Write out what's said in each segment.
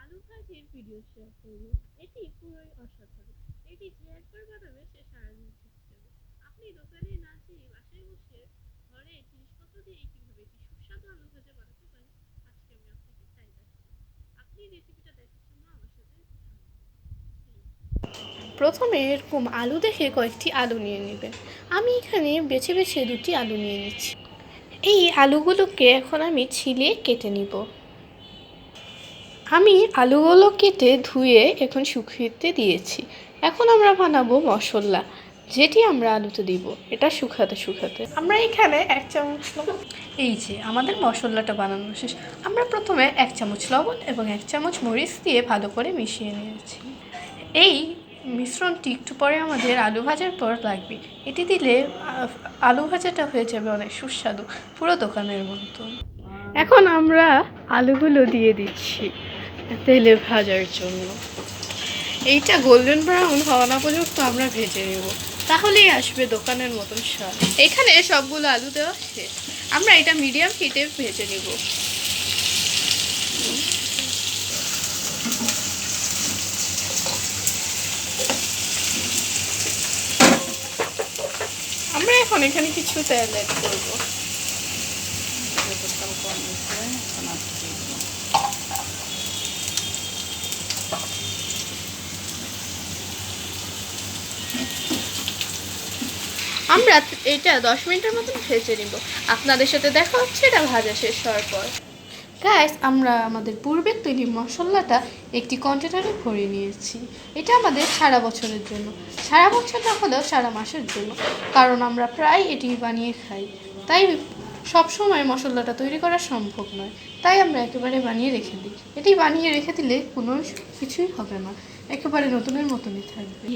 আলু ভাজির video share করব। এটি পুরোই অসাধারণ। এটি যে একবার বানাবে সে সারাদিন খেতে যাবে। আপনি দোকানে না যেয়ে বাসায় বসে ঘরে জিনিসপত্র দিয়ে কিভাবে একটি সুস্বাদু আলু ভাজা বানাতে পারেন আজকে আমি আপনাকে তাই দেখাবো। আপনি রেসিপিটা দেখার জন্য আমার সাথে থাকুন। প্রথমে এরকম আলু দেখে কয়েকটি আলু নিয়ে নেবেন। আমি এখানে বেছে বেছে দুটি আলু নিয়ে নিচ্ছি। এই আলুগুলোকে এখন আমি ছিলে কেটে নিব। আমি আলুগুলো কেটে ধুয়ে এখন শুকিয়ে দিয়েছি। এখন আমরা বানাবো মশলা, যেটি আমরা আলুতে দিব। এটা শুকাতে শুকাতে আমরা এখানে 1 চামচ লবণ, এই যে আমাদের মশলাটা বানানো শেষ। আমরা প্রথমে 1 চামচ লবণ এবং 1 চামচ মরিচ দিয়ে ভালো করে মিশিয়ে নিয়েছি। এই মিশ্রণটি একটু পরে আমাদের আলু ভাজার পর লাগবে। এটি দিলে আলু ভাজাটা হয়ে যাবে অনেক সুস্বাদু, পুরো দোকানের মতো। এখন আমরা আলুগুলো দিয়ে দিচ্ছি তেলে ভাজার জন্য। এইটা গোল্ডেন ব্রাউন হওয়া না পর্যন্ত আমরা ভেজে নেব, তাহলেই আসবে দোকানের মতন স্বাদ। এখানে সবগুলো আলু দেওয়া শেষ। আমরা এটা মিডিয়াম হিটে ভেজে নেব। আমরা এখন এখানে কিছু তেল অ্যাড করবো। আমরা এটা 10 মিনিটের মতন ভেজে নিব। আপনাদের সাথে দেখা হচ্ছে এটা ভাজা শেষ হওয়ার পর। গাইস, আমরা আমাদের পূর্বের তৈরি মশলাটা একটি কন্টেনারে ভরে নিয়েছি। এটা আমাদের সারা বছরের জন্য, সারা বছর না হলেও সারা মাসের জন্য, কারণ আমরা প্রায় এটি বানিয়ে খাই। তাই সব সময় মশলাটা তৈরি করা সম্ভব নয়, তাই আমরা একেবারে বানিয়ে রেখে দিই। এটি বানিয়ে রেখে দিলে কোনো কিছুই হবে না, একেবারে নতুনের মতনই থাকবে।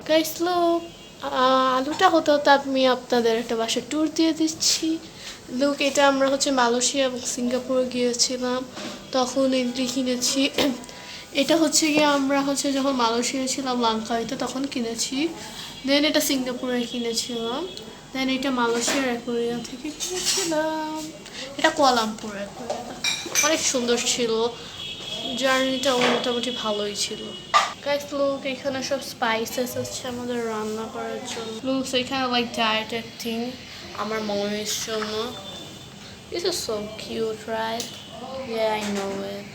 গাইস লুক, আলুটা হতে হতে আমি আপনাদের একটা বাসার ট্যুর দিয়ে দিচ্ছি। লুক, এটা আমরা মালয়েশিয়া এবং সিঙ্গাপুরে গিয়েছিলাম, তখন এগুলি কিনেছি। এটা গিয়ে আমরা যখন মালয়েশিয়া ছিলাম লাঙ্কাইতে তখন কিনেছি। দেন এটা সিঙ্গাপুরে কিনেছিলাম। দেন এটা মালয়েশিয়ার অ্যাকোয়ারিয়াম থেকে কিনেছিলাম। এটা কুয়ালালামপুর অ্যাকোয়ারিয়াম, অনেক সুন্দর ছিল। জার্নিটা মোটামুটি ভালোই ছিল। গাইস লুক, এখানে সব স্পাইসেস আছে আমাদের রান্না করার জন্য। লুক, এখানে লাইক ডায়েটেড থিং আমার মমের জন্য। This is so cute, right? Yeah, I know it.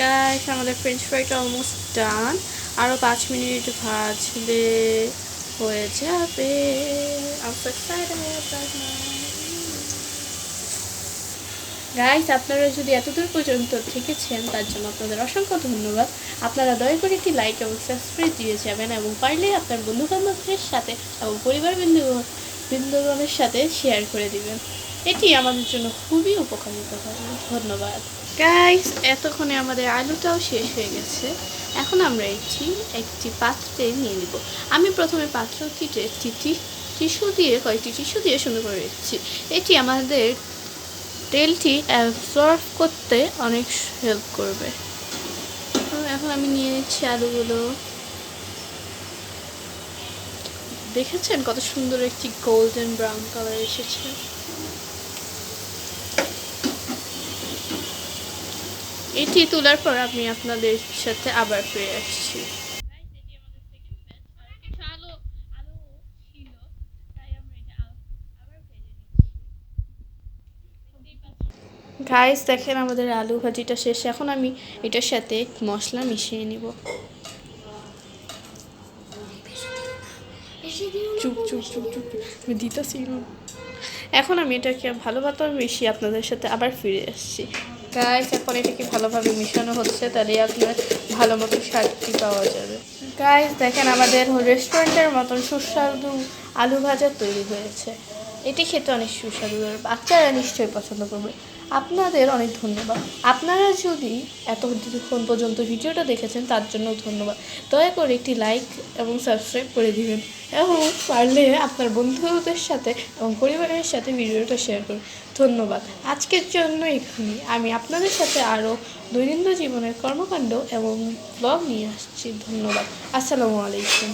Guys, আমাদের ফ্রেঞ্চ ফ্রাইটা অলমোস্ট ডান। আরও 5 মিনিট ভাজলে হয়ে যাবে। I'm so excited right now. Guys, আপনারা যদি এতদূর পর্যন্ত থেকেছেন তার জন্য আপনাদের অসংখ্য ধন্যবাদ। আপনারা দয়া করে একটি লাইক এবং সাবস্ক্রাইব দিয়ে যাবেন, এবং পারলে আপনার বন্ধুবান্ধবদের সাথে এবং পরিবার বৃন্দগণের সাথে শেয়ার করে দিবেন। এটি আমাদের জন্য খুবই উপকারিত হবে। ধন্যবাদ। গাইস, এতক্ষণে আমাদের আলুটাও শেষ হয়ে গেছে। এখন আমরা এটি একটি পাত্রে নিয়ে নিব। আমি প্রথমে পাত্রটিতে কয়েকটি টিস্যু দিয়ে সুন্দর করে রেখেছি। এটি আমাদের তেলটি অ্যাবজর্ব করতে অনেক হেল্প করবে। এখন আমি নিয়ে নিচ্ছি আলুগুলো। দেখেছেন কত সুন্দর একটি গোল্ডেন ব্রাউন কালার এসেছে। এটি তোলার পর আমি আপনাদের সাথে আবার ফিরে আসছি। গাইস, দেখেন আমাদের আলু ভাজিটা শেষ। এখন আমি এটার সাথে মশলা মিশিয়ে নিব। চুপ চুপ চুপ চুপ, আমি দিতেছি না। এখন আমি এটাকে ভালোভাবে মিশিয়ে আপনাদের সাথে আবার ফিরে আসছি। গাইস, এখন এটাকে ভালোভাবে মিশানো হচ্ছে, তাহলে আপনার ভালো মতো স্বাদটি পাওয়া যাবে। গাইস, দেখেন আমাদের রেস্টুরেন্টের মতন সুস্বাদু আলু ভাজা তৈরি হয়েছে। এটি খেতে অনেক সুস্বাদু, বাচ্চারা নিশ্চয়ই পছন্দ করবে। আপনাদের অনেক ধন্যবাদ। আপনারা যদি এতক্ষণ পর্যন্ত ভিডিওটা দেখেছেন তার জন্য ধন্যবাদ। দয়া করে একটি লাইক এবং সাবস্ক্রাইব করে দিবেন এবং পারলে আপনার বন্ধুদের সাথে এবং পরিবারের সাথে ভিডিওটা শেয়ার করুন। ধন্যবাদ। আজকের জন্য এখানে আমি আপনাদের সাথে আরও দৈনন্দিন জীবনের কর্মকাণ্ড এবং ব্লগ নিয়ে আসছি। ধন্যবাদ। আসসালামু আলাইকুম।